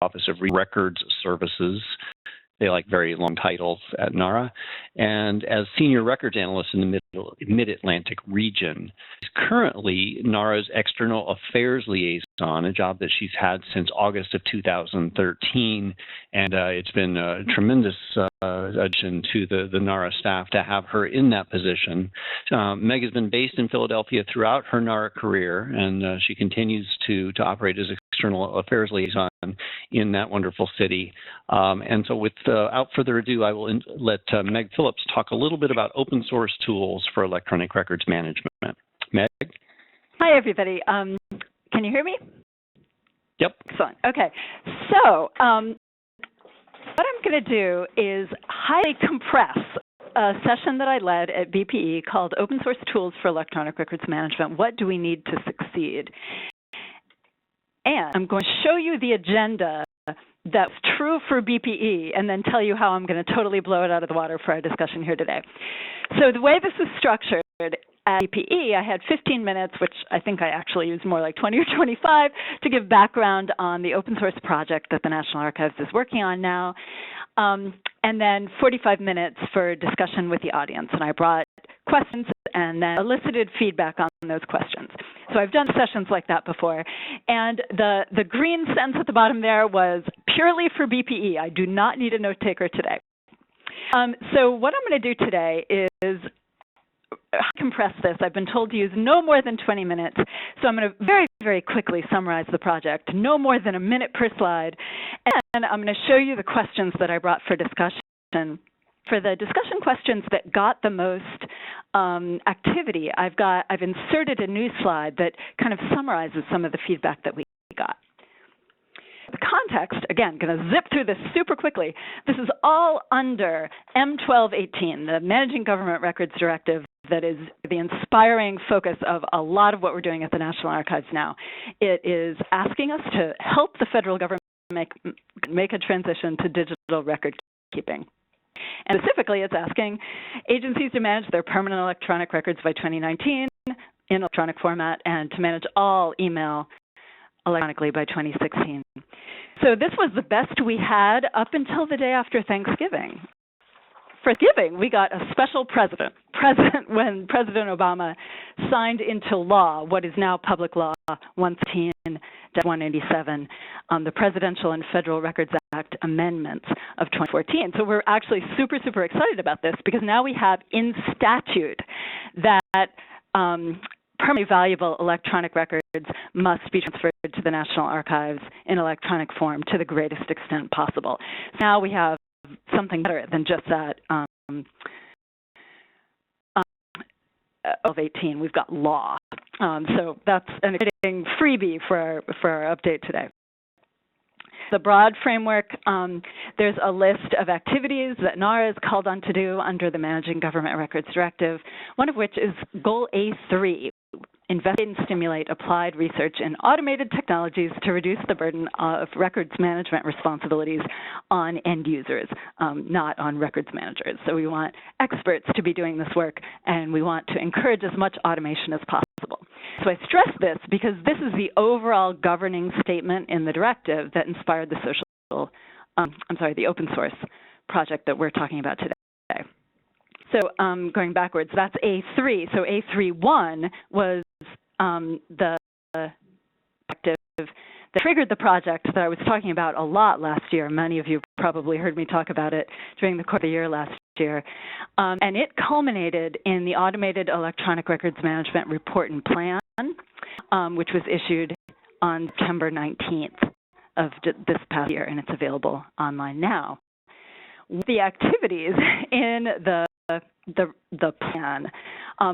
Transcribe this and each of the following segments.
Office of Records Services. They like very long titles at NARA, and as Senior Records Analyst in the Mid-Atlantic region. She's currently NARA's External Affairs Liaison, a job that she's had since August of 2013, and it's been a tremendous addition to the NARA staff to have her in that position. Meg has been based in Philadelphia throughout her NARA career, and she continues to operate as External Affairs Liaison in that wonderful city. And so without further ado, I will let Meg Phillips talk a little bit about open source tools for electronic records management. Meg? Hi, everybody. Can you hear me? Yep. Excellent. Okay. So what I'm going to do is highly compress a session that I led at BPE called Open Source Tools for Electronic Records Management. What do we need to succeed? And I'm going to show you the agenda that's true for BPE and then tell you how I'm going to totally blow it out of the water for our discussion here today. So the way this is structured at BPE, I had 15 minutes, which I think I actually used more like 20 or 25, to give background on the open source project that the National Archives is working on now, and then 45 minutes for discussion with the audience. And I brought questions and then elicited feedback on those questions. So I've done sessions like that before. And the green sentence at the bottom there was purely for BPE. I do not need a note taker today. So what I'm going to do today is compress this. I've been told to use no more than 20 minutes. So I'm going to very, very quickly summarize the project, no more than a minute per slide. And I'm going to show you the questions that I brought for discussion. For the discussion questions that got the most activity, I've inserted a new slide that kind of summarizes some of the feedback that we got. The context, again, going to zip through this super quickly. This is all under M1218, the Managing Government Records Directive that is the inspiring focus of a lot of what we're doing at the National Archives now. It is asking us to help the federal government make a transition to digital record keeping. And specifically, it's asking agencies to manage their permanent electronic records by 2019 in electronic format and to manage all email electronically by 2016. So this was the best we had up until the day after Thanksgiving. For Thanksgiving, we got a special president when President Obama signed into law what is now Public Law 113-187, the Presidential and Federal Records Act amendments of 2014. So we're actually super, super excited about this because now we have in statute that permanently valuable electronic records must be transferred to the National Archives in electronic form to the greatest extent possible. So now we have something better than just that. Of 18, we've got law. So that's an exciting freebie for our update today. The broad framework, there's a list of activities that NARA is called on to do under the Managing Government Records Directive, one of which is Goal A3, investigate and stimulate applied research in automated technologies to reduce the burden of records management responsibilities on end users, not on records managers. So we want experts to be doing this work, and we want to encourage as much automation as possible. So I stress this because this is the overall governing statement in the directive that inspired the the open source project that we're talking about today. So going backwards, that's A3. So A3.1 was the directive that triggered the project that I was talking about a lot last year. Many of you probably heard me talk about it during the course of the year last year. And it culminated in the Automated Electronic Records Management Report and Plan, which was issued on September 19th of this past year, and it's available online now. The activities in the plan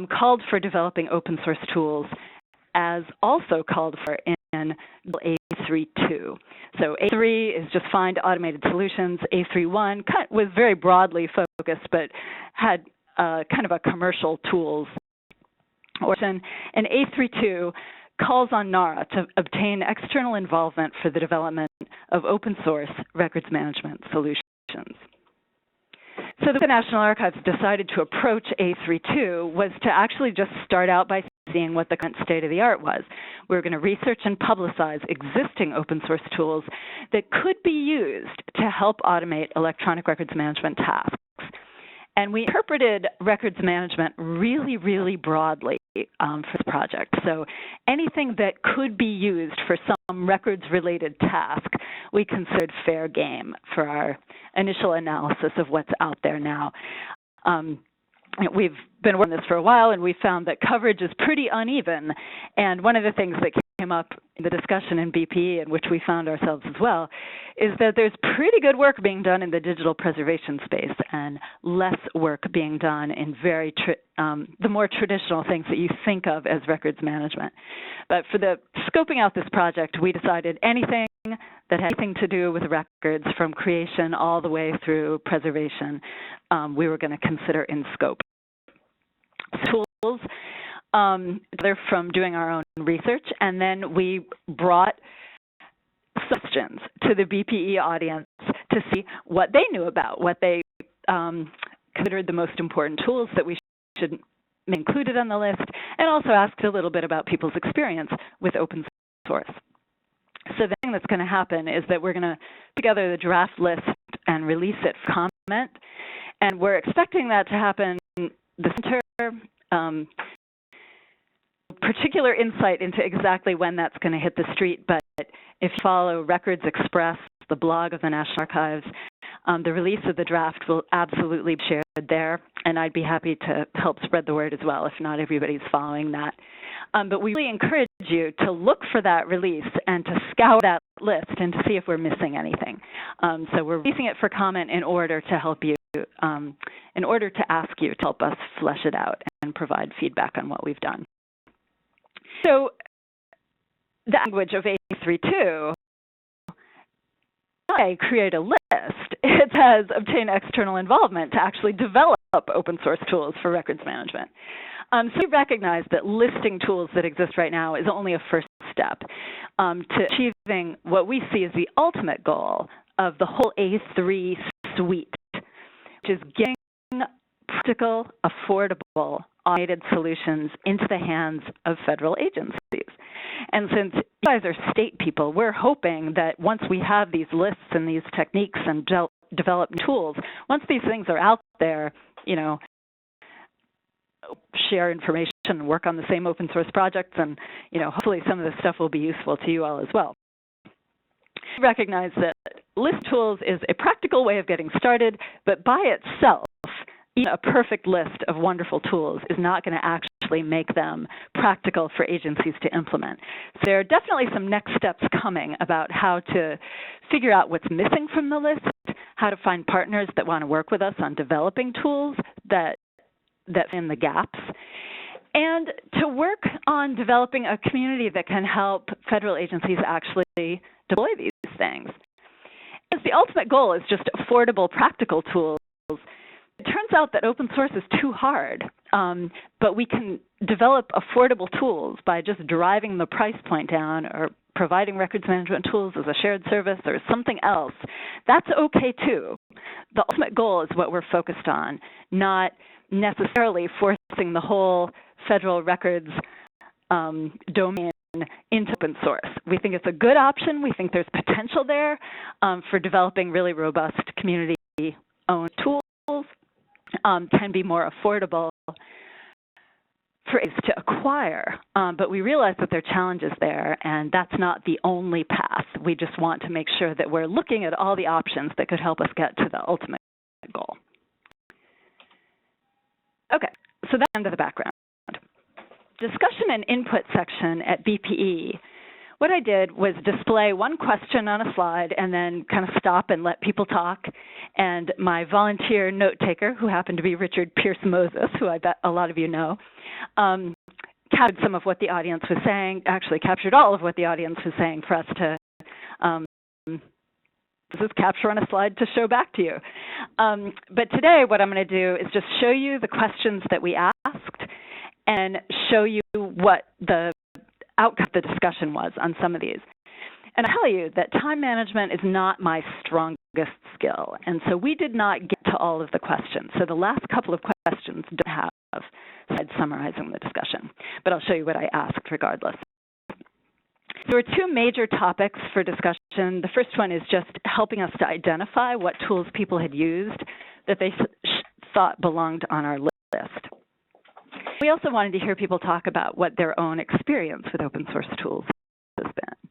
called for developing open source tools, as also called for in A3.2. So A3 is just find automated solutions. A3.1 was very broadly focused, but had kind of a commercial tools portion. And A3.2 calls on NARA to obtain external involvement for the development of open source records management solutions. So the National Archives decided to approach A3.2 was to actually just start out by seeing what the current state of the art was. We were going to research and publicize existing open source tools that could be used to help automate electronic records management tasks. And we interpreted records management really, really broadly for this project. So anything that could be used for some records-related task, we considered fair game for our initial analysis of what's out there now. We've been working on this for a while, and we found that coverage is pretty uneven. And one of the things that came up in the discussion in BPE, in which we found ourselves as well, is that there's pretty good work being done in the digital preservation space and less work being done in the more traditional things that you think of as records management. But for the scoping out this project, we decided anything that had anything to do with records from creation all the way through preservation, we were going to consider in scope. Tools, they're from doing our own research, and then we brought questions to the BPE audience to see what they knew about, what they considered the most important tools that we should be included on the list, and also asked a little bit about people's experience with open source. So the thing that's going to happen is that we're going to put together the draft list and release it for comment, and we're expecting that to happen this winter. Particular insight into exactly when that's going to hit the street, but if you follow Records Express, the blog of the National Archives, the release of the draft will absolutely be shared there, and I'd be happy to help spread the word as well if not everybody's following that. But we really encourage you to look for that release and to scour that list and to see if we're missing anything. So we're releasing it for comment in order to help you, in order to ask you to help us flesh it out and provide feedback on what we've done. So the language of A32, I create a list. It says obtain external involvement to actually develop open source tools for records management. So we recognize that listing tools that exist right now is only a first step to achieving what we see as the ultimate goal of the whole A3 suite, which is getting practical, affordable, automated solutions into the hands of federal agencies. And since you guys are state people, we're hoping that once we have these lists and these techniques and develop tools, once these things are out there, you know, share information and work on the same open source projects, and you know, hopefully some of this stuff will be useful to you all as well. We recognize that list tools is a practical way of getting started, but by itself, even a perfect list of wonderful tools is not going to actually make them practical for agencies to implement. So there are definitely some next steps coming about how to figure out what's missing from the list, how to find partners that want to work with us on developing tools that fill in the gaps, and to work on developing a community that can help federal agencies actually deploy these things. Because the ultimate goal is just affordable, practical tools. It turns out that open source is too hard, but we can develop affordable tools by just driving the price point down or providing records management tools as a shared service or something else. That's okay too. The ultimate goal is what we're focused on, not necessarily forcing the whole federal records domain into open source. We think it's a good option. We think there's potential there for developing really robust community-owned tools. Can be more affordable for us to acquire, but we realize that there are challenges there, and that's not the only path. We just want to make sure that we're looking at all the options that could help us get to the ultimate goal. Okay, so that's the end of the background. Discussion and input section at BPE. What I did was display one question on a slide and then kind of stop and let people talk. And my volunteer note taker, who happened to be Richard Pierce Moses, who I bet a lot of you know, captured some of what the audience was saying, actually captured all of what the audience was saying for us to this is capture on a slide to show back to you. But today what I'm going to do is just show you the questions that we asked and show you what the outcome of the discussion was on some of these. And I tell you that time management is not my strongest skill, and so we did not get to all of the questions. So the last couple of questions don't have slide summarizing the discussion, but I'll show you what I asked regardless. There were two major topics for discussion. The first one is just helping us to identify what tools people had used that they thought belonged on our list. We also wanted to hear people talk about what their own experience with open source tools has been.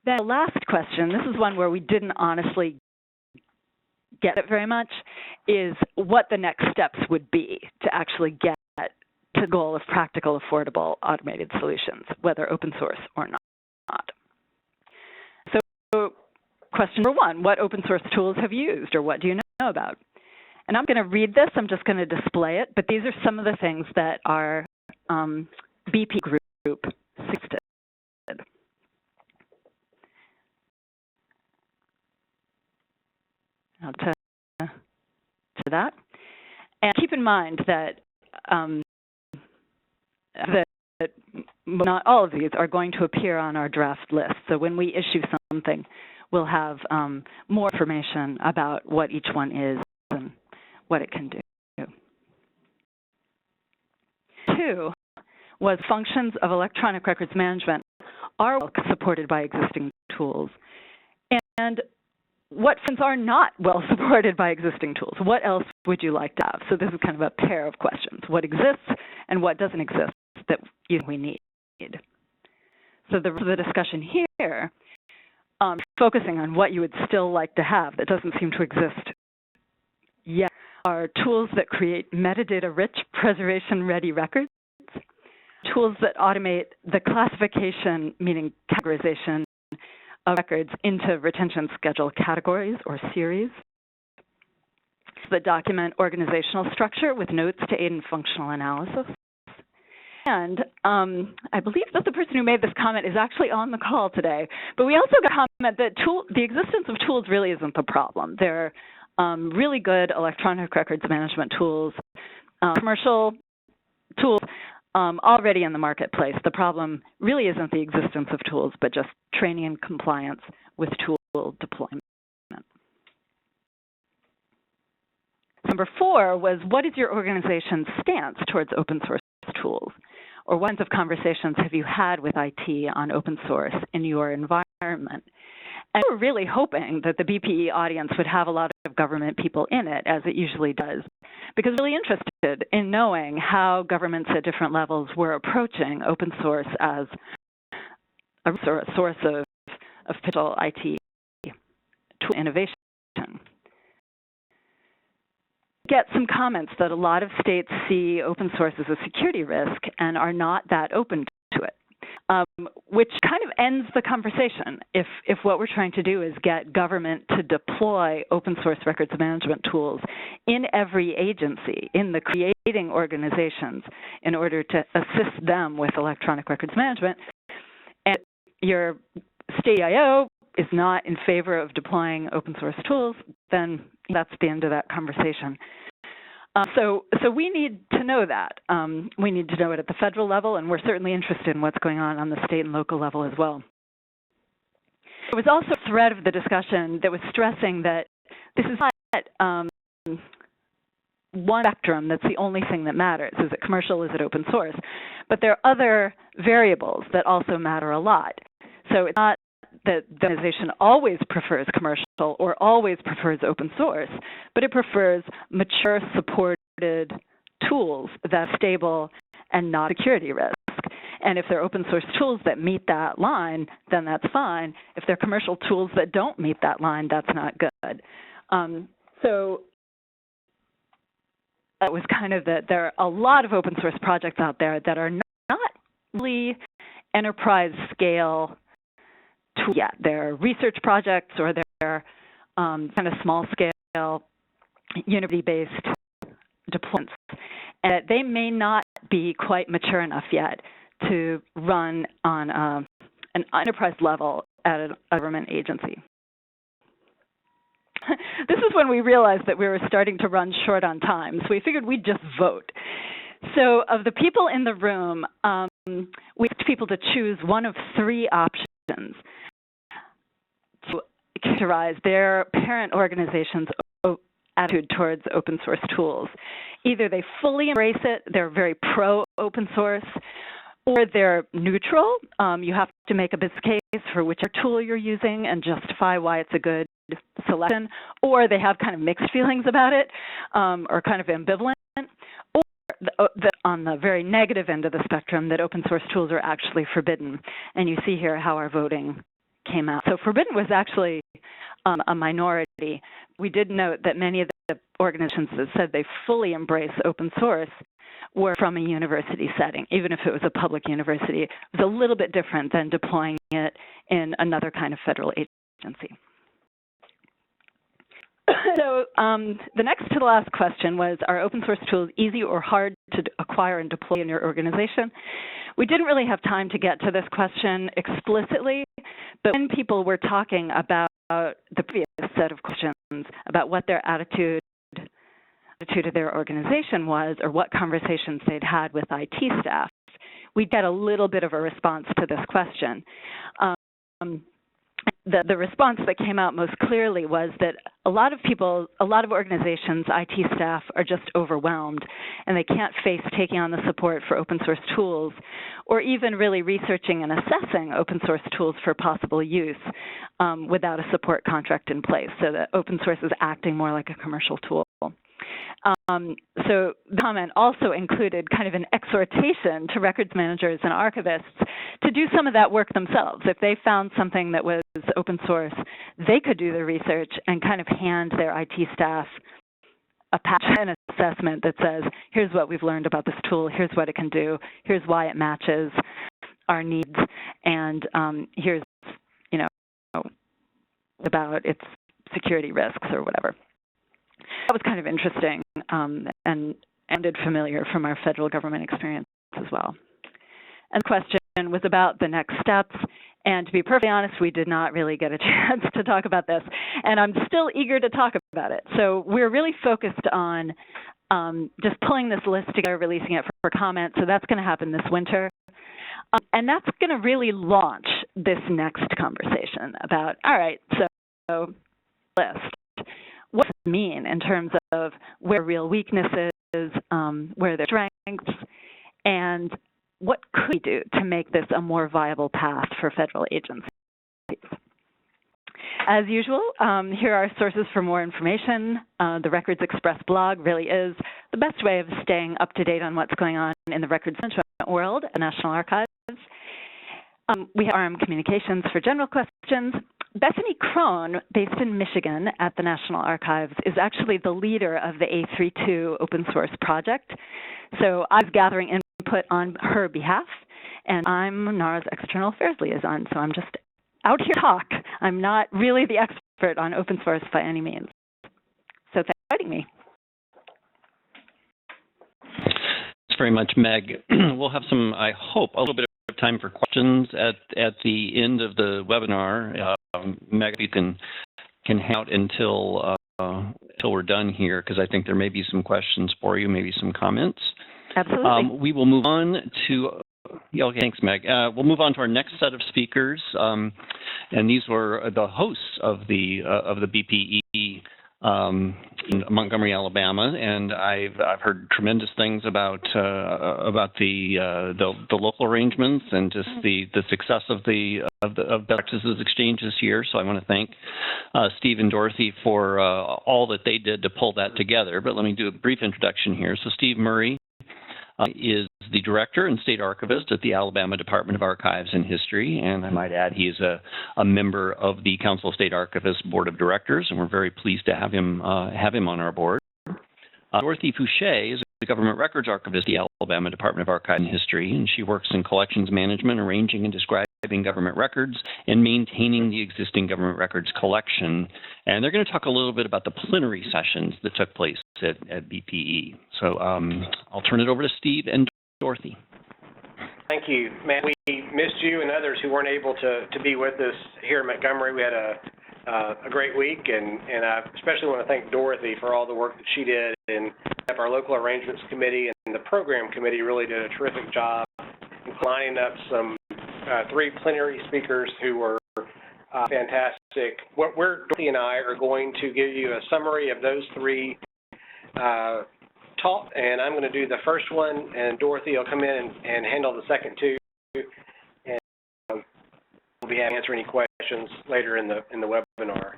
Then the last question, this is one where we didn't honestly get it very much, is what the next steps would be to actually get to the goal of practical, affordable, automated solutions, whether open source or not. So question number one, what open source tools have you used, or what do you know about? And I'm going to read this. I'm just going to display it, but these are some of the things that our BPE group suggested. Now to that. And keep in mind that that not all of these are going to appear on our draft list. So when we issue something, we'll have more information about what each one is and what it can do. Two was functions of electronic records management are supported by existing tools. And what functions are not well supported by existing tools? What else would you like to have? So this is kind of a pair of questions. What exists and what doesn't exist that we need? So the discussion here, focusing on what you would still like to have that doesn't seem to exist yet, are tools that create metadata-rich, preservation-ready records, tools that automate the classification, meaning categorization, of records into retention schedule categories or series, that document organizational structure with notes to aid in functional analysis. And I believe that the person who made this comment is actually on the call today, but we also got a comment that the existence of tools really isn't the problem. There are really good electronic records management tools, commercial tools, already in the marketplace. The problem really isn't the existence of tools, but just training and compliance with tool deployment. Number 4 was, what is your organization's stance towards open source tools? Or what kinds of conversations have you had with IT on open source in your environment? And we're really hoping that the BPE audience would have a lot of government people in it, as it usually does, because we're really interested in knowing how governments at different levels were approaching open source as a source of potential IT tool innovation. Get some comments that a lot of states see open source as a security risk and are not that open to it. Which kind of ends the conversation if what we're trying to do is get government to deploy open source records management tools in every agency, in the creating organizations, in order to assist them with electronic records management. And your state CIO is not in favor of deploying open source tools, then that's the end of that conversation. So we need to know that. We need to know it at the federal level, and we're certainly interested in what's going on the state and local level as well. There was also a thread of the discussion that was stressing that this is not one spectrum that's the only thing that matters. Is it commercial? Is it open source? But there are other variables that also matter a lot. So it's not that the organization always prefers commercial or always prefers open source, but it prefers mature, supported tools that are stable and not security risk. And if they're open source tools that meet that line, then that's fine. If they're commercial tools that don't meet that line, that's not good. So that was kind of that there are a lot of open source projects out there that are not really enterprise scale yet. They're research projects, or they're kind of small scale, university-based deployments. And they may not be quite mature enough yet to run on an enterprise level at a government agency. This is when we realized that we were starting to run short on time, so we figured we'd just vote. So of the people in the room, we asked people to choose one of 3 options to characterize their parent organization's attitude towards open source tools either they fully embrace it, they're very pro-open source, or they're neutral. You have to make a business case for whichever tool you're using and justify why it's a good selection, or they have kind of mixed feelings about it, or kind of ambivalent, or on the very negative end of the spectrum, that open source tools are actually forbidden. And you see here how our voting came out. So forbidden was actually a minority. We did note that many of the organizations that said they fully embrace open source were from a university setting. Even if it was a public university, it was a little bit different than deploying it in another kind of federal agency. So the next to the last question was, are open source tools easy or hard to acquire and deploy in your organization? We didn't really have time to get to this question explicitly, but when people were talking about the previous set of questions about what their attitude of their organization was, or what conversations they'd had with IT staff, we get a little bit of a response to this question. The response that came out most clearly was that a lot of organizations, IT staff, are just overwhelmed, and they can't face taking on the support for open source tools, or even really researching and assessing open source tools for possible use without a support contract in place, so that open source is acting more like a commercial tool. So the comment also included kind of an exhortation to records managers and archivists to do some of that work themselves. If they found something that was open source, they could do the research and kind of hand their IT staff a patch and assessment that says, here's what we've learned about this tool, here's what it can do, here's why it matches our needs, and here's, about its security risks or whatever. That was kind of interesting and familiar from our federal government experience as well. And the question was about the next steps. And to be perfectly honest, we did not really get a chance to talk about this. And I'm still eager to talk about it. So we're really focused on just pulling this list together, releasing it for comment. So that's going to happen this winter. And that's going to really launch this next conversation about, all right, so list. What does it mean in terms of where real weaknesses, where their strengths, and what could we do to make this a more viable path for federal agencies? As usual, here are sources for more information. The Records Express blog really is the best way of staying up to date on what's going on in the records management world at National Archives. We have RM Communications for general questions. Bethany Krohn, based in Michigan at the National Archives, is actually the leader of the A32 open source project. So I was gathering input on her behalf, and I'm NARA's External Affairs Liaison, so I'm just out here to talk. I'm not really the expert on open source by any means. So thanks for inviting me. Thanks very much, Meg. We'll have some, I hope, a little bit of time for questions at the end of the webinar. Meg, if you can hang out until we're done here, because I think there may be some questions for you, maybe some comments. Absolutely. We will move on to, okay, thanks, Meg. We'll move on to our next set of speakers, and these were the hosts of the BPE in Montgomery, Alabama, and I've heard tremendous things about the local arrangements and just the success of the practices exchange this year. So I want to thank Steve and Dorothy for all that they did to pull that together. But let me do a brief introduction here. So Steve Murray is the director and state archivist at the Alabama Department of Archives and History, and I might add he is a member of the Council of State Archivists Board of Directors, and we're very pleased to have him on our board. Dorothy Fouché is the Government Records Archivist at the Alabama Department of Archives and History, and she works in collections management, arranging and describing government records, and maintaining the existing government records collection. And they're going to talk a little bit about the plenary sessions that took place at BPE. So I'll turn it over to Steve and Dorothy. Thank you, Matt. We missed you and others who weren't able to be with us here in Montgomery. We had a great week, and I especially want to thank Dorothy for all the work that she did, and our local arrangements committee and the program committee really did a terrific job in lining up some 3 plenary speakers who were fantastic. Dorothy and I are going to give you a summary of those 3 talk, and I'm going to do the first one, and Dorothy will come in and handle the second two, and we'll be happy to answer any questions later in the webinar.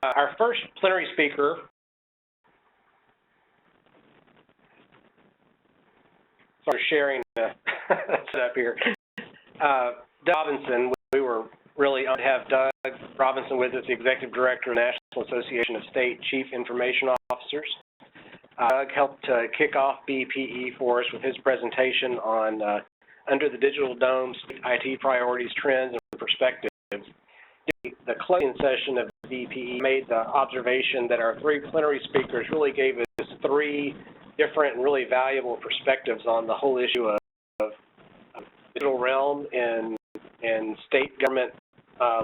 Our first plenary speaker sharing the setup here. Doug Robinson, we were really honored to have Doug Robinson with us, the Executive Director of the National Association of State Chief Information Officers. Doug helped kick off BPE for us with his presentation on Under the Digital Dome, IT Priorities, Trends, and Perspectives. The closing session of BPE made the observation that our three plenary speakers really gave us three different and really valuable perspectives on the whole issue of the digital realm and state government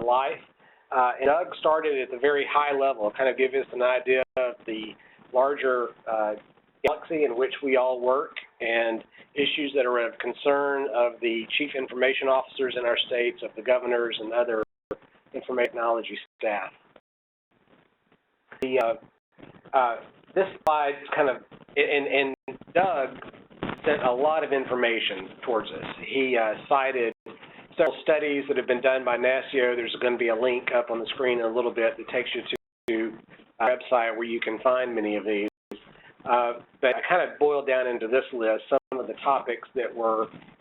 life. And Doug started at the very high level, kind of give us an idea of the larger galaxy in which we all work and issues that are of concern of the chief information officers in our states, of the governors and other information technology staff. This slide kind of, and Doug sent a lot of information towards us. He cited several studies that have been done by NASCIO. There's going to be a link up on the screen in a little bit that takes you to our website where you can find many of these. But I kind of boiled down into this list some of the topics that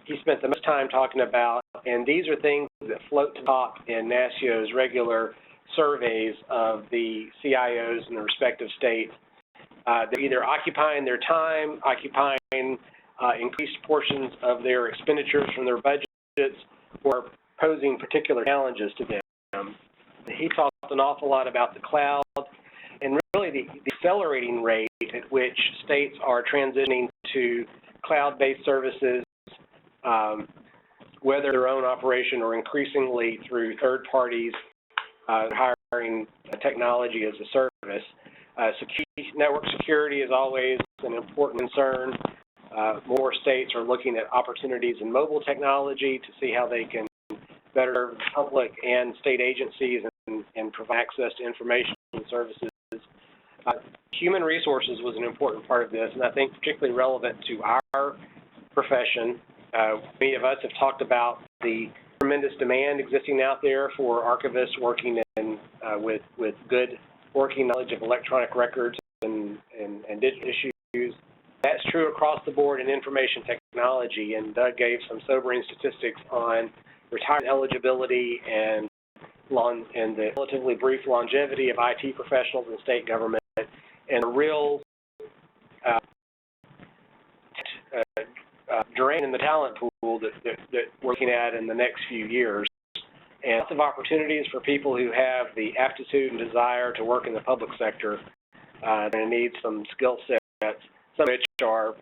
he spent the most time talking about, and these are things that float to the top in NASCIO's regular surveys of the CIOs in the respective states. They're either occupying their time, occupying increased portions of their expenditures from their budgets, or posing particular challenges to them. He talked an awful lot about the cloud and really the accelerating rate at which states are transitioning to cloud-based services, whether their own operation or increasingly through third parties hiring technology as a service. Network security is always an important concern. More states are looking at opportunities in mobile technology to see how they can better public and state agencies and provide access to information and services. Human resources was an important part of this, and I think particularly relevant to our profession. Many of us have talked about the tremendous demand existing out there for archivists working in with good working knowledge of electronic records and digital issues. That's true across the board in information technology, and Doug gave some sobering statistics on retirement eligibility and the relatively brief longevity of IT professionals in state government, and a real drain in the talent pool that we're looking at in the next few years. And lots of opportunities for people who have the aptitude and desire to work in the public sector. They're going to need some skill sets, some of which are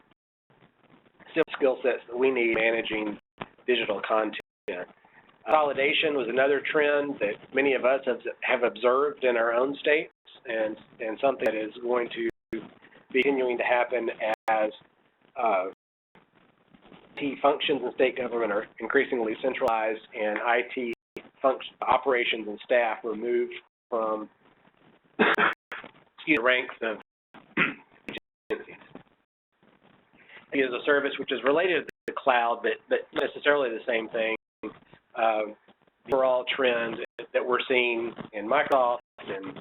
still skill sets that we need managing digital content. Consolidation was another trend that many of us have observed in our own states, and something that is going to be continuing to happen as IT functions in state government are increasingly centralized, and IT operations and staff were moved from the ranks of agencies. It is a service which is related to the cloud, but not necessarily the same thing. Overall trend that we're seeing in Microsoft and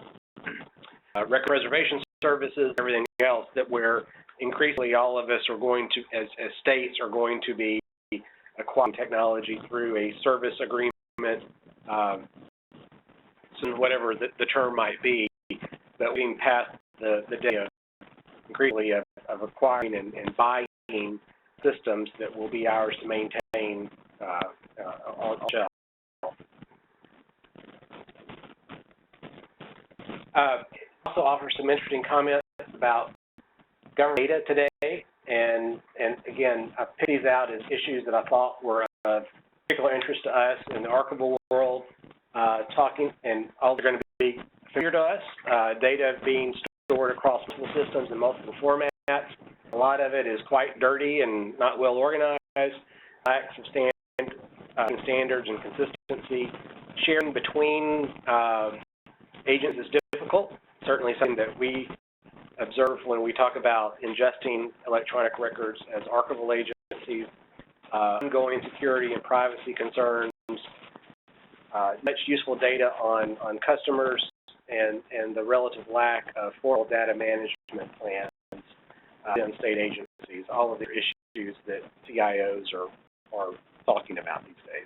record preservation services, everything else, that we're increasingly all of us are going to, as states, are going to be acquiring technology through a service agreement, so whatever the term might be, but we're getting past the day of increasingly of acquiring and buying systems that will be ours to maintain on shelf. Also offer some interesting comments about government data today, and again, I picked these out as issues that I thought were of particular interest to us in the archival world, talking, and all they're going to be familiar to us, data being stored across multiple systems in multiple formats. A lot of it is quite dirty and not well organized, lacks of standards and consistency. Sharing between agents is difficult. difficult. Certainly something that we observe when we talk about ingesting electronic records as archival agencies, ongoing security and privacy concerns, much useful data on customers, and the relative lack of formal data management plans in state agencies. All of the issues that CIOs are talking about these days.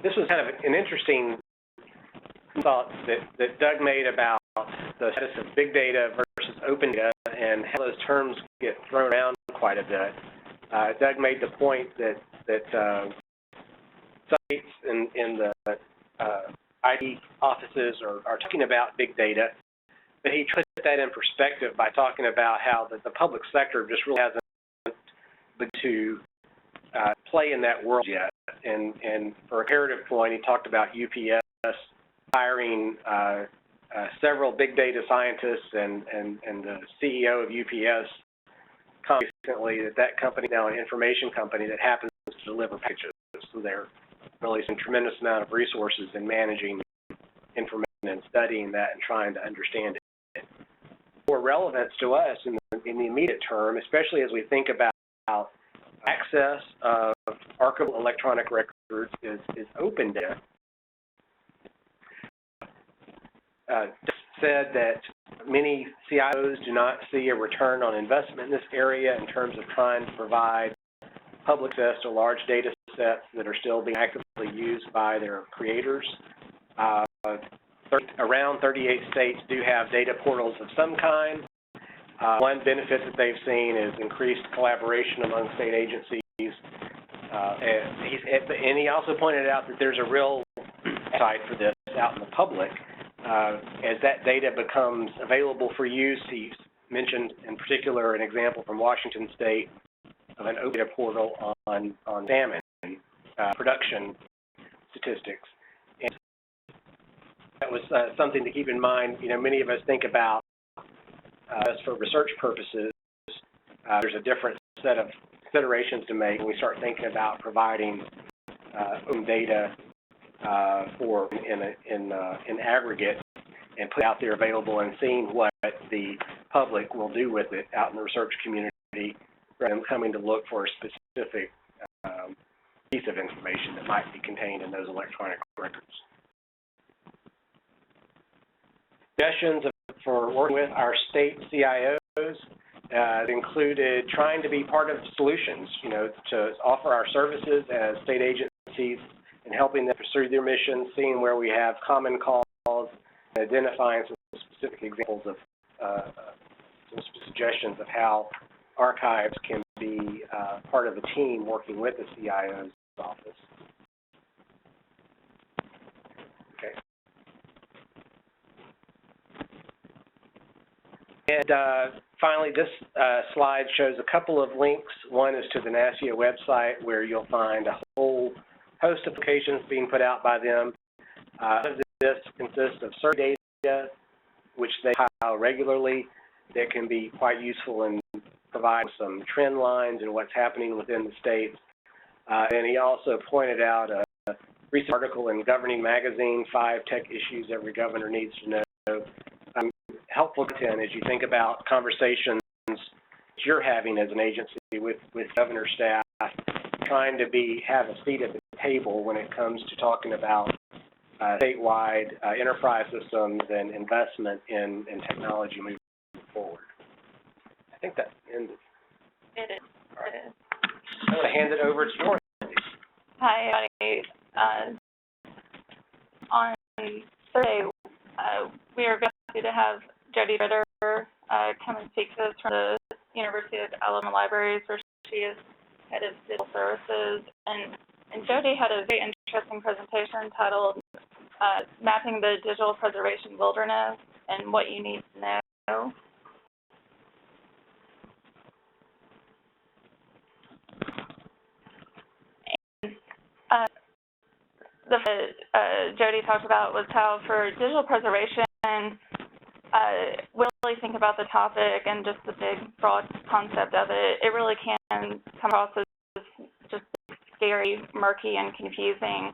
This was kind of an interesting thought that Doug made about the status of big data versus open data and how those terms get thrown around quite a bit. Doug made the point that states in the IT offices are talking about big data, but he put that in perspective by talking about how the public sector just really hasn't begun to play in that world yet. And for a comparative point, he talked about UPS hiring several big data scientists, and the CEO of UPS commented recently that company is now an information company that happens to deliver packages. So they're really some tremendous amount of resources in managing information and studying that and trying to understand it. More relevance to us in the immediate term, especially as we think about access of archival electronic records, is open data. Said that many CIOs do not see a return on investment in this area in terms of trying to provide public access to large data sets that are still being actively used by their creators. Around 38 states do have data portals of some kind. One benefit that they've seen is increased collaboration among state agencies. And he also pointed out that there's a real appetite for this out in the public. As that data becomes available for use, he mentioned in particular an example from Washington State of an open data portal on salmon production statistics. And that was something to keep in mind. You know, many of us think about as for research purposes, there's a different set of considerations to make when we start thinking about providing open data in aggregate and put out there available and seeing what the public will do with it out in the research community rather than coming to look for a specific piece of information that might be contained in those electronic records. Suggestions for working with our state CIOs included trying to be part of solutions, you know, to offer our services as state agencies and helping them pursue their missions, seeing where we have common calls, and identifying some specific examples of some suggestions of how archives can be part of a team working with the CIO's office. Okay. And finally, this slide shows a couple of links. One is to the NASIA website, where you'll find a whole host of applications being put out by them. This consists of SERI data, which they compile regularly, that can be quite useful in providing some trend lines in what's happening within the states. And he also pointed out a recent article in Governing Magazine, 5 Tech Issues Every Governor Needs to Know. Helpful content as you think about conversations you're having as an agency with governor staff, trying to have a seat at the table when it comes to talking about statewide enterprise systems and investment in technology moving forward. I think that ended. It is. All right. It is. I'm going to hand it over to Dorothy. Hi, everybody. On Thursday, we are happy to have JODY DERIDDER come and speak to us from the University of Alabama Libraries, where she is head of digital services. And JODY had a very interesting presentation titled Mapping the Digital Preservation Wilderness and What You Need to Know. And JODY talked about was how for digital preservation, really think about the topic and just the big, broad concept of it, it really can come across as just scary, murky, and confusing.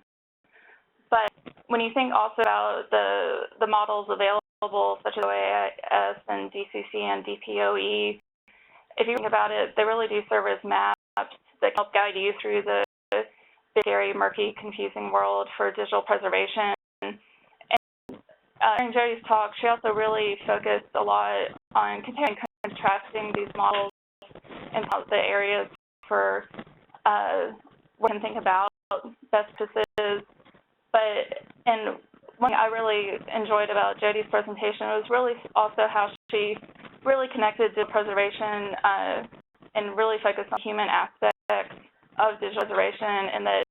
But when you think also about the models available, such as OAS and DCC and DPOE, if you think about it, they really do serve as maps that help guide you through the scary, murky, confusing world for digital preservation. During Jody's talk, she also really focused a lot on comparing and contrasting these models and the areas for what we can think about best practices. And one thing I really enjoyed about Jody's presentation was really also how she really connected to preservation and really focused on human aspects of digital preservation, and that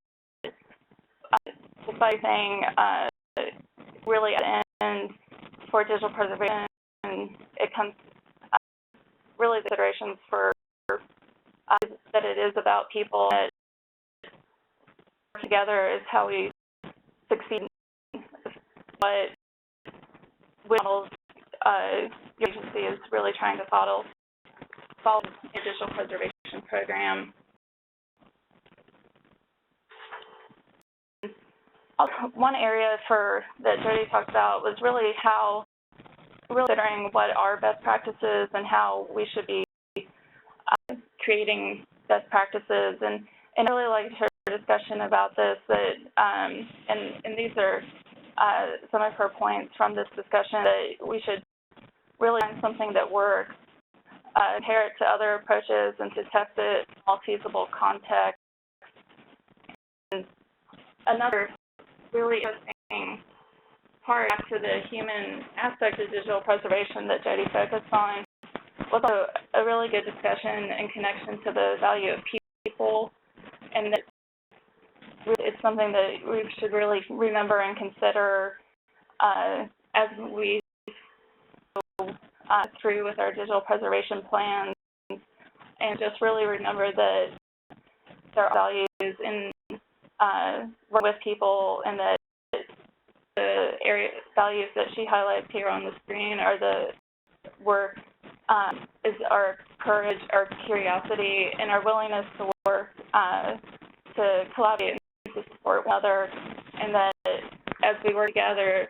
despite saying really at the end for digital preservation, it comes really the considerations for that it is about people, that together is how we succeed. But models, the agency is really trying to follow a digital preservation program. One area that Jody talked about was really how considering what are best practices and how we should be creating best practices. And I really liked her discussion about this. That and these are some of her points from this discussion, that we should really find something that works, compare it to other approaches, and to test it in all feasible contexts. And another really interesting part to the human aspect of digital preservation that Jody focused on was a really good discussion and connection to the value of people, and that it's something that we should really remember and consider as we go through with our digital preservation plans, and just really remember that there are values in work with people, and that the area values that she highlights here on the screen are the work, is our courage, our curiosity, and our willingness to work, to collaborate and to support one another, and that as we work together,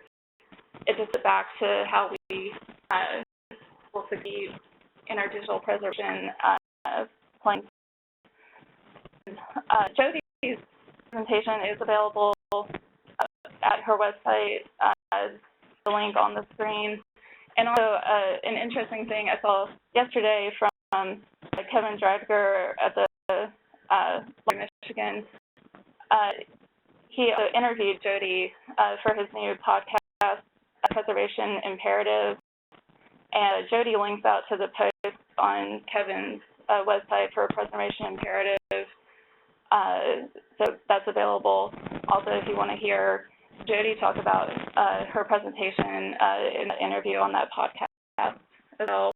it just gets back to how we will succeed in our digital preservation plans. Jody's presentation is available at her website, the link on the screen. And also an interesting thing I saw yesterday from Kevin Dreidger at the Michigan. He interviewed Jody for his new podcast, Preservation Imperative. And Jody links out to the post on Kevin's website for Preservation Imperative. So that's available. Also, if you want to hear Jody talk about her presentation in the interview on that podcast as well.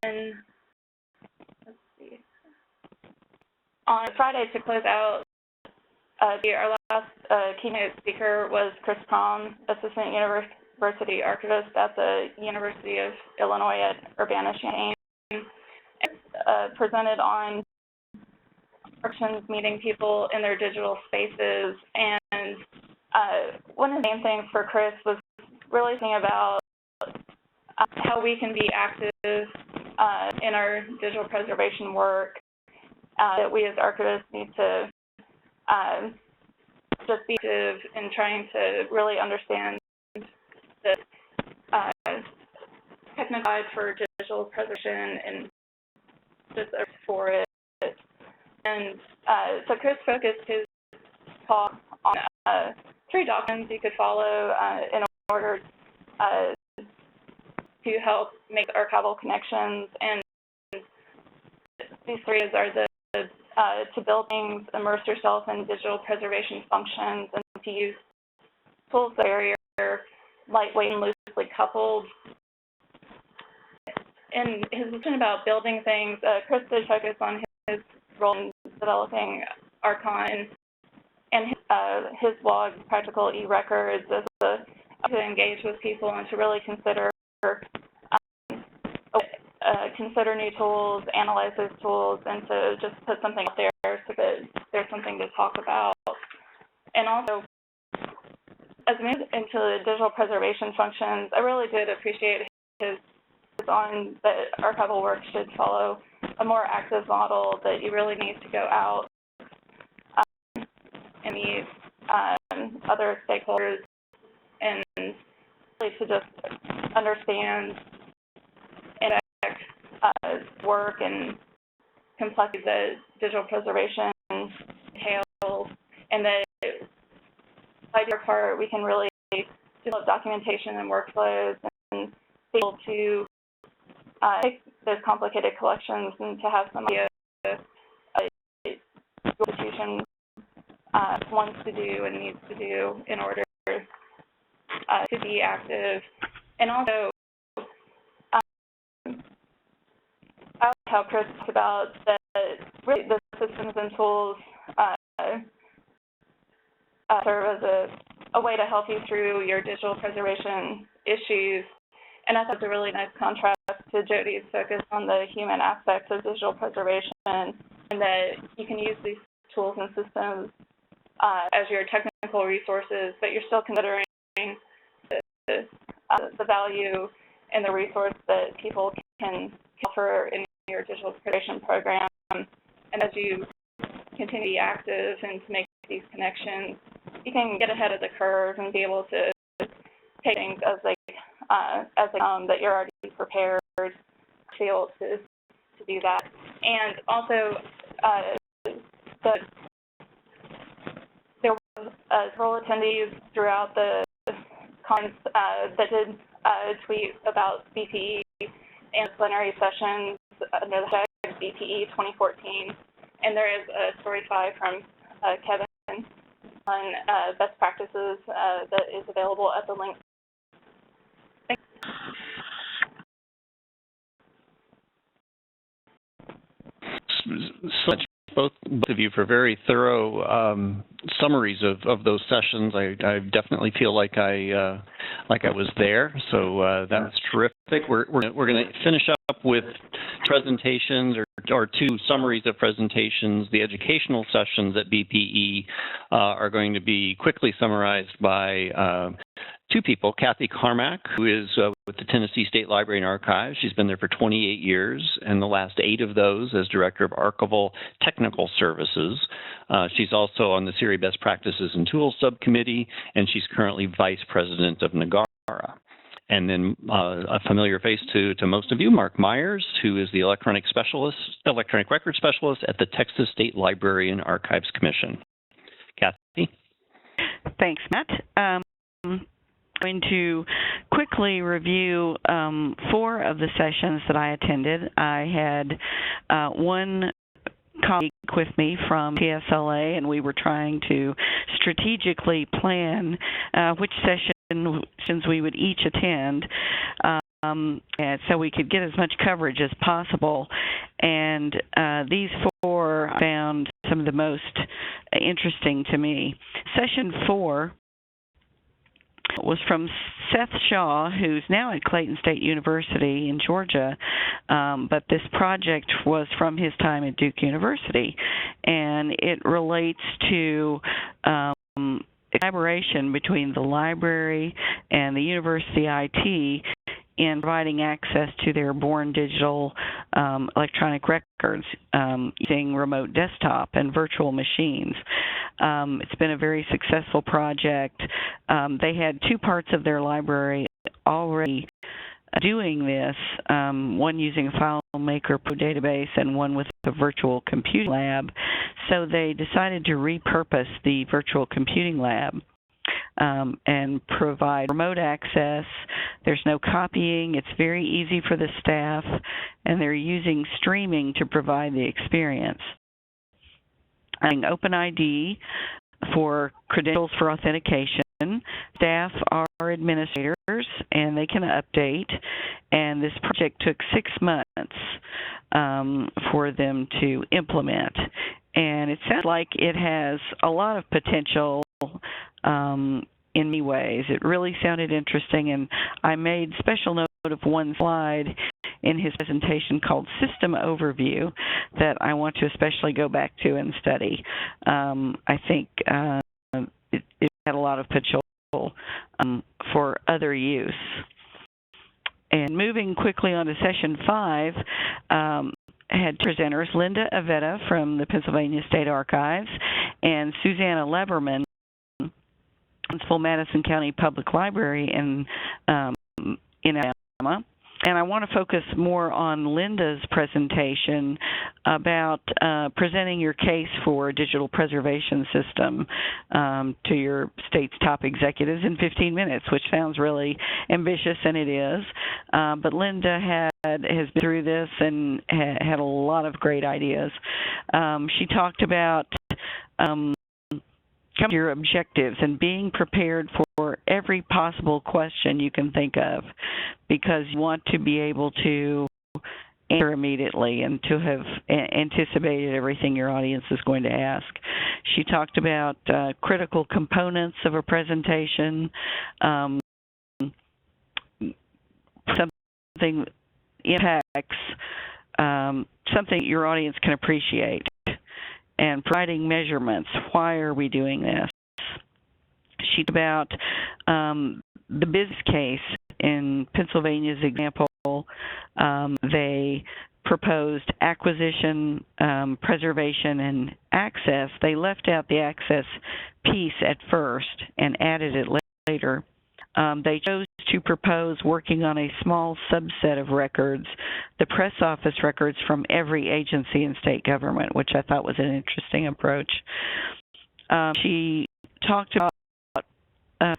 And let's see. On Friday, to close out, our last keynote speaker was Chris PROM, Assistant University Archivist at the University of Illinois at Urbana-Champaign, and presented on meeting people in their digital spaces. And one of the main things for Chris was really thinking about how we can be active in our digital preservation work, that we as archivists need to just be active in trying to really understand the technical side for digital preservation and just for it. And so Chris focused his talk on 3 documents you could follow in order to help make archival connections. And these 3 are to build things, immerse yourself in digital preservation functions, and to use tools that are lightweight and loosely coupled. In his discussion about building things, Chris did focus on his role in developing Archon and his blog, Practical E-Records, as to engage with people and to really consider consider new tools, analyze those tools, and to just put something out there so that there's something to talk about. And also, as we move into the digital preservation functions, I really did appreciate his on that archival work should follow a more active model, that you really need to go out and meet other stakeholders and really to just understand work and complexity that digital preservation entails, and that by your part we can really develop documentation and workflows and be able to take those complicated collections and to have some idea your institution wants to do and needs to do in order to be active. And also, I like how Chris talked about that really the systems and tools serve as a way to help you through your digital preservation issues. And I thought it was a really nice contrast to JODY's focus on the human aspects of digital preservation, and that you can use these tools and systems as your technical resources, but you're still considering the value and the resource that people can offer in your digital preservation program. And as you continue to be active and to make these connections, you can get ahead of the curve and be able to take things as they come, that you're already prepared to be able to do that. And also, there were several attendees throughout the conference that did tweet about BPE and plenary sessions under the hashtag BPE 2014. And there is a story 5 from Kevin on best practices that is available at the link. So much, both of you, for very thorough summaries of those sessions. I definitely feel like I was there. So that was terrific. We're going to finish up with presentations or two summaries of presentations. The educational sessions at BPE are going to be quickly summarized by two people, Kathy Carmack, who is with the Tennessee State Library and Archives. She's been there for 28 years, and the last 8 of those as Director of Archival Technical Services. She's also on the SERI Best Practices and Tools Subcommittee, and she's currently Vice President of NAGARA. And then a familiar face to most of you, Mark Myers, who is the Electronic Record Specialist at the Texas State Library and Archives Commission. Kathy? Thanks, Matt. I'm going to quickly review 4 of the sessions that I attended. I had one colleague with me from TSLA, and we were trying to strategically plan which sessions we would each attend, and so we could get as much coverage as possible. And these 4 I found some of the most interesting to me. Session 4 was from Seth Shaw, who's now at Clayton State University in Georgia, but this project was from his time at Duke University, and it relates to collaboration between the library and the university IT in providing access to their born digital electronic records using remote desktop and virtual machines. It's been a very successful project. They had 2 parts of their library already doing this, one using a FileMaker Pro database and one with a virtual computing lab. So they decided to repurpose the virtual computing lab and provide remote access. There's no copying. It's very easy for the staff, and they're using streaming to provide the experience. OpenID for credentials for authentication. Staff are administrators, and they can update. And this project took 6 months for them to implement. And it sounds like it has a lot of potential in many ways. It really sounded interesting, and I made special note of one slide in his presentation called System Overview that I want to especially go back to and study. I think it had a lot of potential for other use. And moving quickly on to session 5, had presenters Linda Avetta from the Pennsylvania State Archives and Susanna Leberman, Principal Madison County Public Library in Alabama. And I want to focus more on Linda's presentation about presenting your case for a digital preservation system to your state's top executives in 15 minutes, which sounds really ambitious, and it is. But Linda has been through this and had a lot of great ideas. She talked about your objectives and being prepared for every possible question you can think of, because you want to be able to answer immediately and to have anticipated everything your audience is going to ask. She talked about critical components of a presentation, something impacts, something your audience can appreciate, and providing measurements. Why are we doing this? She talked about the business case. In Pennsylvania's example, they proposed acquisition, preservation, and access. They left out the access piece at first and added it later. They chose to propose working on a small subset of records, the press office records from every agency in state government, which I thought was an interesting approach. She talked about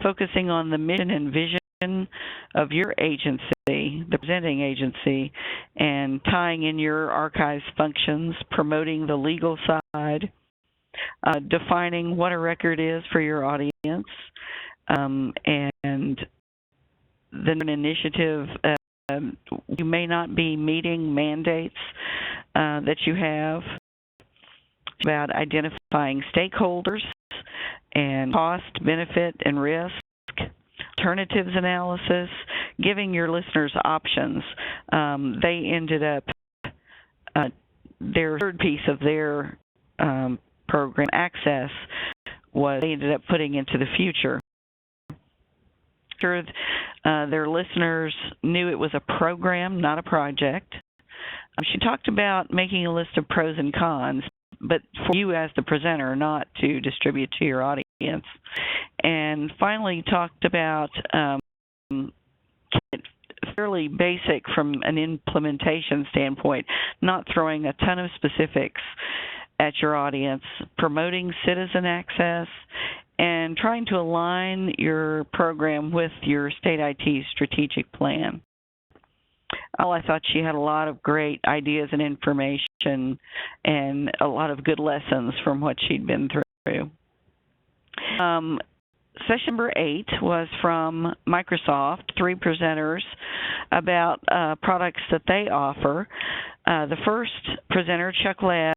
focusing on the mission and vision of your agency, the presenting agency, and tying in your archives functions, promoting the legal side, defining what a record is for your audience, and then an initiative. You may not be meeting mandates that you have. It's about identifying stakeholders and cost, benefit, and risk, alternatives analysis, giving your listeners options. They ended up, their third piece of their program, access, was they ended up putting into the future. Sure, their listeners knew it was a program, not a project. She talked about making a list of pros and cons, but for you as the presenter, not to distribute to your audience. And finally talked about fairly basic from an implementation standpoint, not throwing a ton of specifics at your audience, promoting citizen access, and trying to align your program with your state IT strategic plan. I thought she had a lot of great ideas and information and a lot of good lessons from what she'd been through. Session number 8 was from Microsoft, 3 presenters about products that they offer. The first presenter, Chuck Ladd,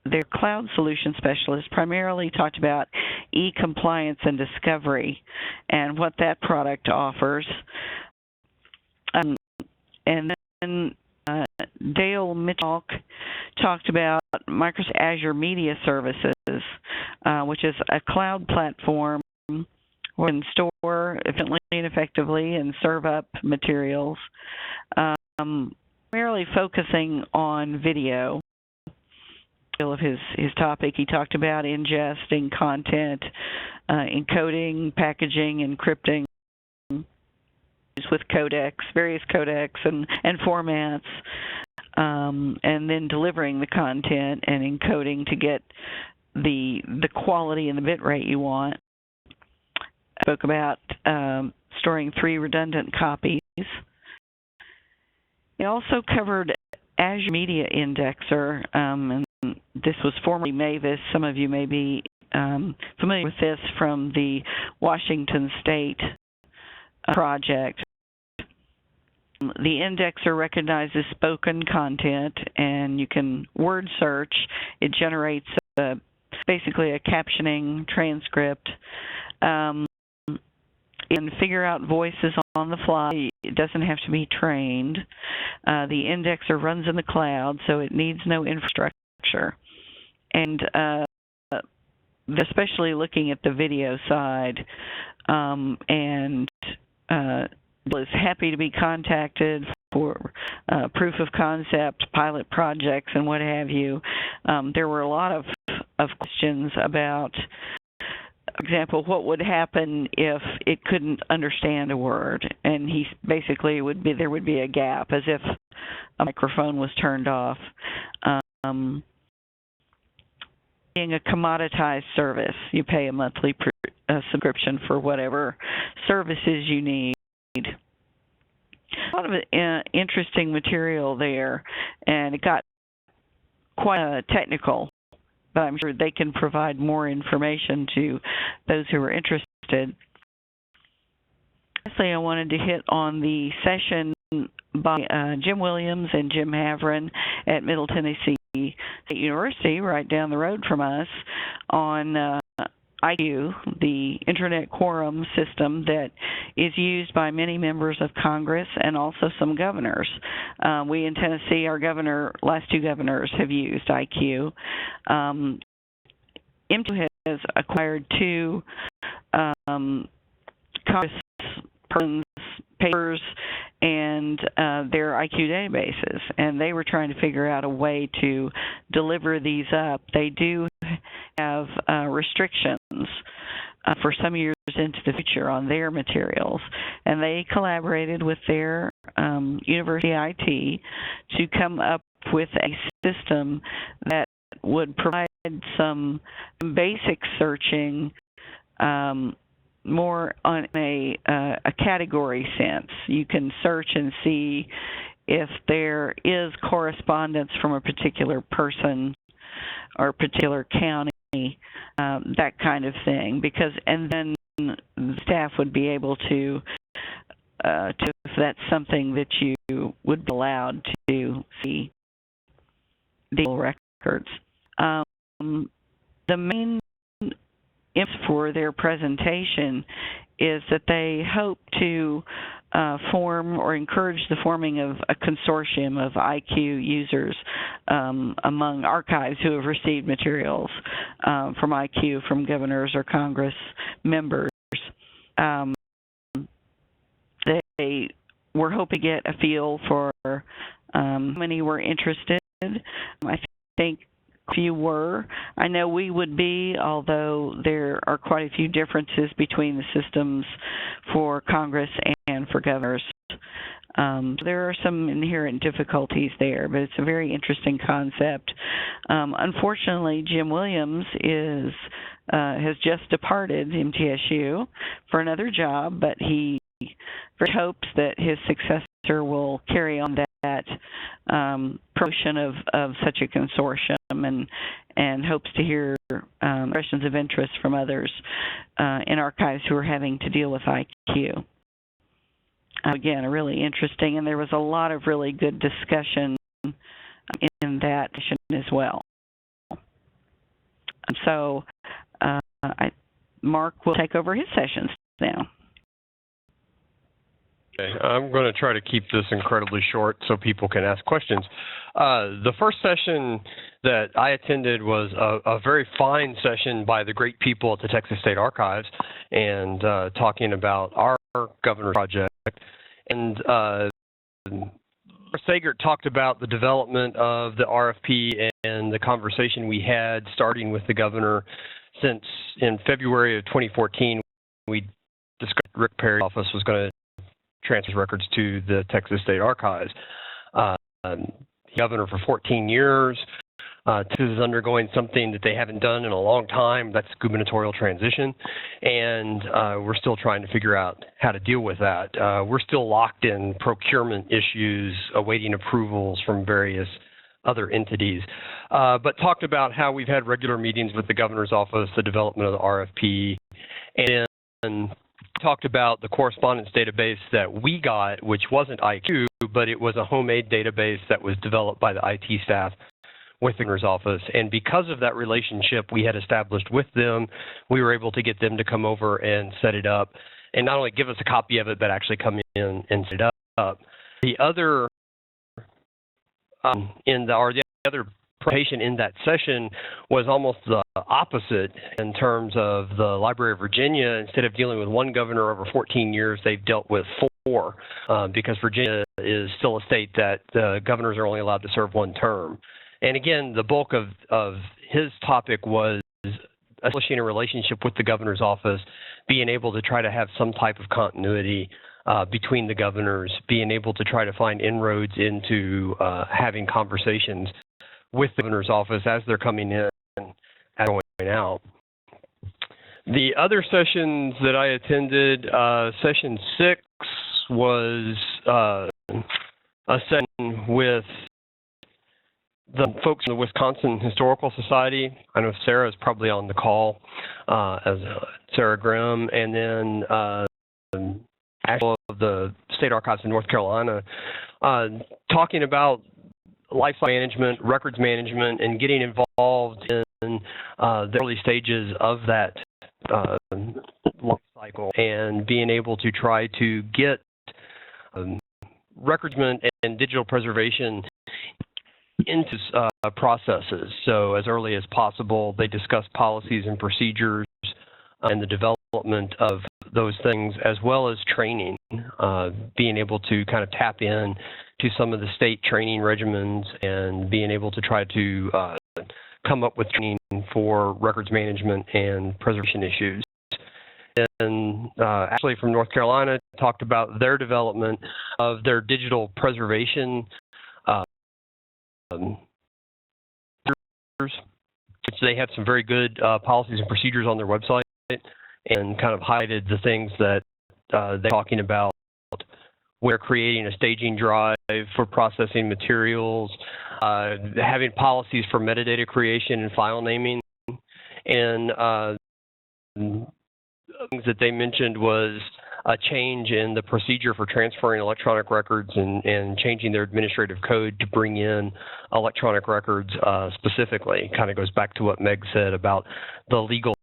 their cloud solution specialist, primarily talked about e-compliance and discovery and what that product offers. And then Dale Mitchell talked about Microsoft Azure Media Services, which is a cloud platform where you can store efficiently and effectively and serve up materials, primarily focusing on video. Of his topic, he talked about ingesting content, encoding, packaging, encrypting with codecs, various codecs and formats, and then delivering the content and encoding to get the quality and the bit rate you want. I spoke about storing 3 redundant copies. It also covered Azure Media Indexer, and this was formerly Mavis. Some of you may be familiar with this from the Washington State project. The indexer recognizes spoken content, and you can word search. It generates basically a captioning transcript. and figure out voices on the fly. It doesn't have to be trained. The indexer runs in the cloud, so it needs no infrastructure. And especially looking at the video side, and was happy to be contacted for proof of concept, pilot projects, and what have you. There were a lot of questions about, for example, what would happen if it couldn't understand a word, and he basically there would be a gap, as if a microphone was turned off. Being a commoditized service, you pay a monthly subscription for whatever services you need. A lot of interesting material there, and it got quite technical, but I'm sure they can provide more information to those who are interested. Lastly, I wanted to hit on the session by Jim Williams and Jim Havren at Middle Tennessee State University, right down the road from us, on IQ, the Internet Quorum system that is used by many members of Congress and also some governors. We in Tennessee, our last two governors have used IQ. M2 has acquired two Congresspersons' papers and their IQ databases, and they were trying to figure out a way to deliver these up. They do have restrictions for some years into the future on their materials, and they collaborated with their university IT to come up with a system that would provide some basic searching, more on a category sense. You can search and see if there is correspondence from a particular person or a particular county, that kind of thing. And then the staff would be able to if that's something that you would be allowed to see the records. The main for their presentation is that they hope to form or encourage the forming of a consortium of IQ users among archives who have received materials from IQ from governors or Congress members. They were hoping to get a feel for how many were interested. I think few were. I know we would be, although there are quite a few differences between the systems for Congress and for governors. There are some inherent difficulties there, but it's a very interesting concept. Unfortunately, Jim Williams has just departed MTSU for another job, but he hopes that his successor will carry on that promotion of such a consortium, and hopes to hear expressions of interest from others in archives who are having to deal with IQ. Again, a really interesting, and there was a lot of really good discussion in that session as well. So Mark will take over his sessions now. Okay, I'm going to try to keep this incredibly short so people can ask questions. The first session that I attended was a very fine session by the great people at the Texas State Archives, and talking about our governor's project. And Sagert talked about the development of the RFP and the conversation we had starting with the governor since in February of 2014, we discussed Rick Perry's office was going to transfer records to the Texas State Archives. Governor for 14 years. Texas is undergoing something that they haven't done in a long time. That's gubernatorial transition, and we're still trying to figure out how to deal with that. We're still locked in procurement issues, awaiting approvals from various other entities, but talked about how we've had regular meetings with the governor's office, the development of the RFP, and talked about the correspondence database that we got, which wasn't IQ, but it was a homemade database that was developed by the IT staff with the governor's office. And because of that relationship we had established with them, we were able to get them to come over and set it up. and not only give us a copy of it, but actually come in and set it up. The other the other presentation in that session was almost the opposite in terms of the Library of Virginia. Instead of dealing with one governor over 14 years, they've dealt with 4 because Virginia is still a state that governors are only allowed to serve 1 term. And again, the bulk of his topic was establishing a relationship with the governor's office, being able to try to have some type of continuity between the governors, being able to try to find inroads into having conversations with the governor's office as they're coming in and going out. The other sessions that I attended, session 6 was a session with the folks in the Wisconsin Historical Society. I know Sarah is probably on the call as Sarah Grimm, and then actually of the State Archives in North Carolina, talking about lifecycle management, records management, and getting involved in the early stages of that life cycle and being able to try to get records management and digital preservation into processes. So as early as possible, they discuss policies and procedures and the development of those things, as well as training, being able to kind of tap in to some of the state training regimens and being able to try to come up with training for records management and preservation issues. And actually from North Carolina talked about their development of their digital preservation which they have some very good policies and procedures on their website, and kind of highlighted the things that they're talking about. We're creating a staging drive for processing materials, having policies for metadata creation and file naming, and things that they mentioned was a change in the procedure for transferring electronic records and changing their administrative code to bring in electronic records specifically. Kind of goes back to what Meg said about the legal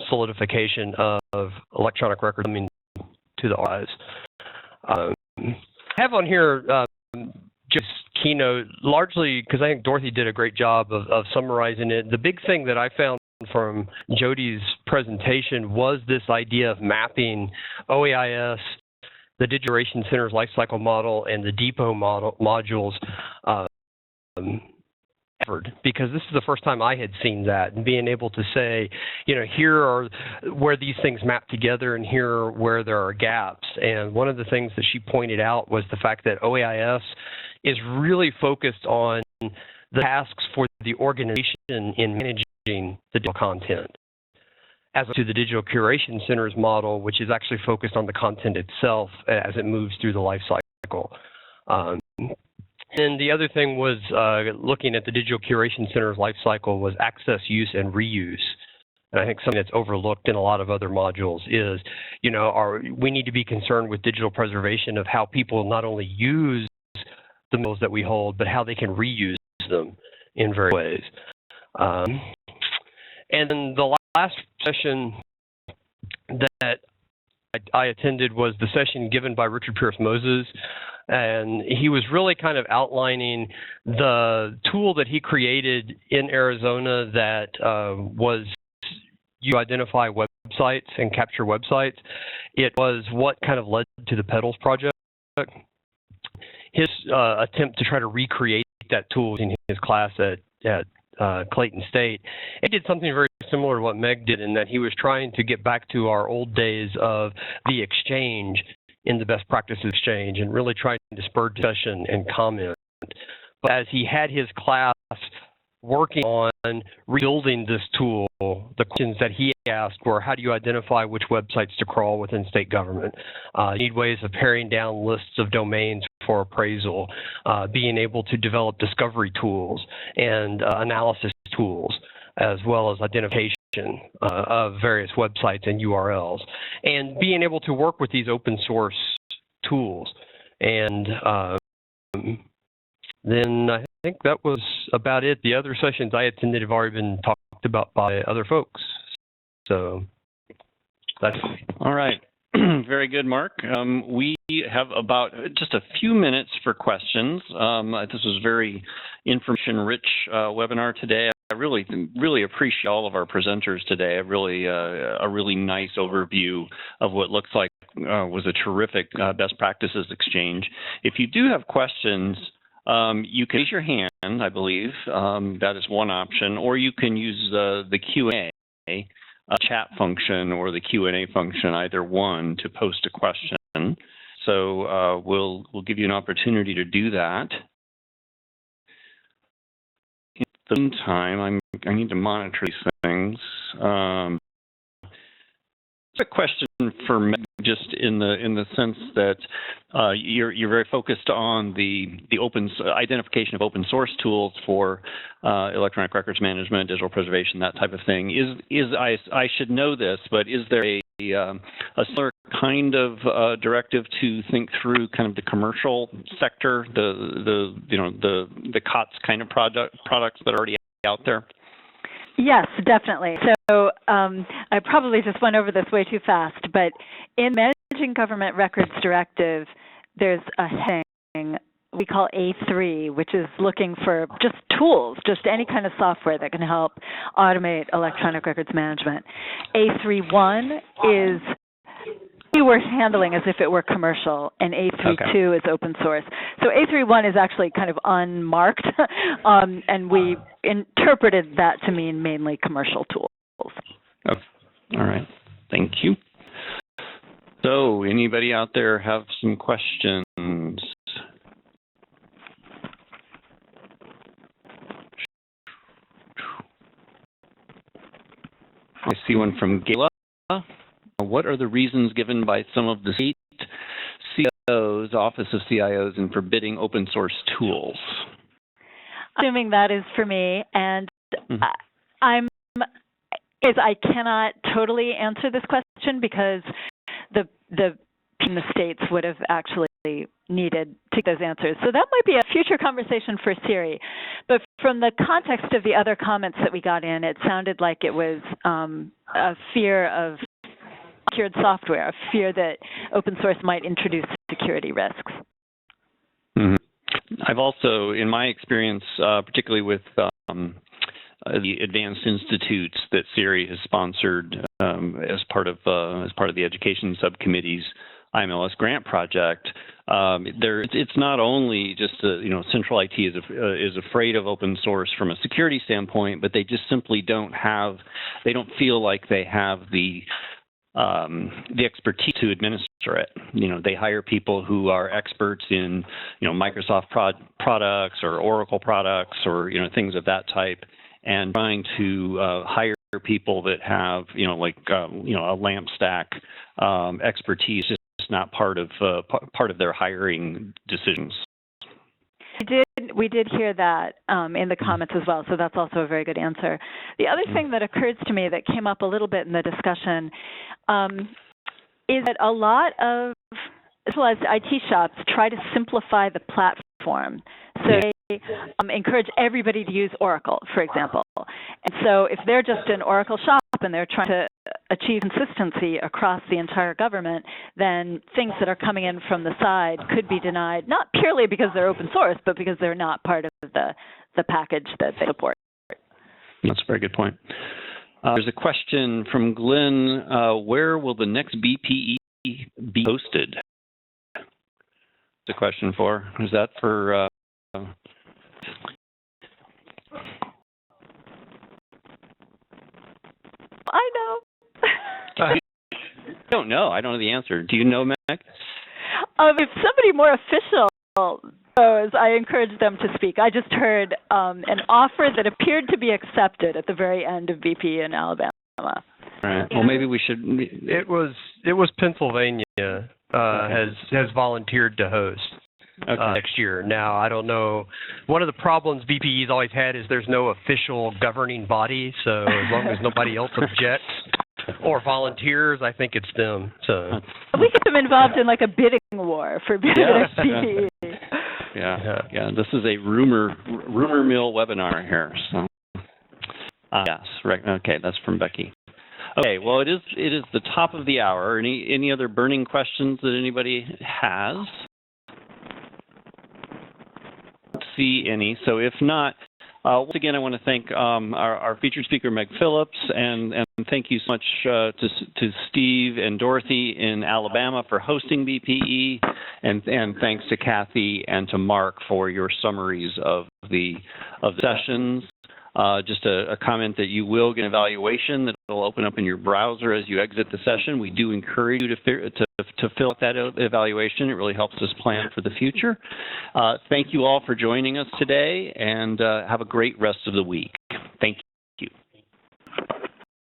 solidification of electronic records coming to the archives. I have on here just keynote, largely because I think Dorothy did a great job of summarizing it. The big thing that I found from Jody's presentation was this idea of mapping OAIS, the Digital Curation Center's lifecycle model, and the depot modules because this is the first time I had seen that, and being able to say, you know, here are where these things map together and here are where there are gaps. And one of the things that she pointed out was the fact that OAIS is really focused on the tasks for the organization in managing the digital content, as opposed to the Digital Curation Center's model, which is actually focused on the content itself as it moves through the life cycle. And the other thing was looking at the Digital Curation Center's life cycle was access, use, and reuse. And I think something that's overlooked in a lot of other modules is, you know, we need to be concerned with digital preservation of how people not only use the materials that we hold, but how they can reuse them in various ways. And then the last session that I attended was the session given by Richard Pierce Moses, and he was really kind of outlining the tool that he created in Arizona that was you identify websites and capture websites. It was what kind of led to the Petals project. His attempt to try to recreate that tool in his class at Clayton State. He did something very similar to what Meg did, in that he was trying to get back to our old days of the exchange in the best practices exchange and really trying to spur discussion and comment. But as he had his class working on rebuilding this tool, the questions that he asked were, how do you identify which websites to crawl within state government? You need ways of paring down lists of domains for appraisal, being able to develop discovery tools and analysis tools, as well as identification of various websites and URLs, and being able to work with these open source tools. And then I think that was about it. The other sessions I attended have already been talked about by other folks. So that's all right. Very good, Mark. We have about just a few minutes for questions. This was a very information-rich webinar today. I really appreciate all of our presenters today. A really nice overview of what looks like was a terrific best practices exchange. If you do have questions, you can raise your hand, I believe. That is one option, or you can use the Q&A chat function or the Q&A function, either one, to post a question. So we'll give you an opportunity to do that. In the meantime, I need to monitor these things. A question for me, just in the sense that you're very focused on the identification of open source tools for electronic records management, digital preservation, that type of thing. I should know this, but is there a similar kind of directive to think through kind of the commercial sector, the COTS kind of products that are already out there? Yes, definitely. So I probably just went over this way too fast, but in Managing Government Records Directive, there's a heading we call A3, which is looking for just tools, just any kind of software that can help automate electronic records management. A3.1 is we were handling as if it were commercial, and A3.2 is open source. So A3.1 is actually kind of unmarked, and we interpreted that to mean mainly commercial tools. Okay. All right. Thank you. So anybody out there have some questions? I see one from Gayla. What are the reasons given by some of the state CIOs, Office of CIOs, in forbidding open source tools? Assuming that is for me, and I cannot totally answer this question because the states would have actually needed to get those answers. So that might be a future conversation for SERI. But from the context of the other comments that we got in, it sounded like it was a fear of secured software, a fear that open source might introduce security risks. Mm-hmm. I've also, in my experience, particularly with the advanced institutes that SERI has sponsored as part of the education subcommittee's IMLS grant project, it's not only just Central IT is afraid of open source from a security standpoint, but they just simply don't feel like they have the expertise to administer it. They hire people who are experts in, Microsoft products or Oracle products or, things of that type, and trying to hire people that have, a LAMP stack expertise is just not part of their hiring decisions. We did hear that in the comments as well, so that's also a very good answer. The other thing that occurs to me that came up a little bit in the discussion is that a lot of specialized IT shops try to simplify the platform. So they encourage everybody to use Oracle, for example. And so if they're just an Oracle shop and they're trying to achieve consistency across the entire government, then things that are coming in from the side could be denied, not purely because they're open source, but because they're not part of the package that they support. That's a very good point. There's a question from Glenn. Where will the next BPE be hosted? The question for, is that for... I know. I don't know. I don't know the answer. Do you know, Meg? If somebody more official knows, I encourage them to speak. I just heard an offer that appeared to be accepted at the very end of BPE in Alabama. All right. Well, maybe we should. It was Pennsylvania has volunteered to host. Okay. Next year. Now, I don't know. One of the problems BPE's always had is there's no official governing body, so as long as nobody else objects or volunteers, I think it's them. So we get them involved in like a bidding war for BPE. Yeah. This is a rumor mill webinar here. So yes, right. Okay, that's from Becky. Okay, well, it is the top of the hour. Any other burning questions that anybody has? I don't see any. So if not, once again, I want to thank our featured speaker, Meg Phillips, and thank you so much to Steve and Dorothy in Alabama for hosting BPE, and thanks to Kathy and to Mark for your summaries of the sessions. Just a comment that you will get an evaluation that will open up in your browser as you exit the session. We do encourage you to fill out that evaluation. It really helps us plan for the future. Thank you all for joining us today, and have a great rest of the week.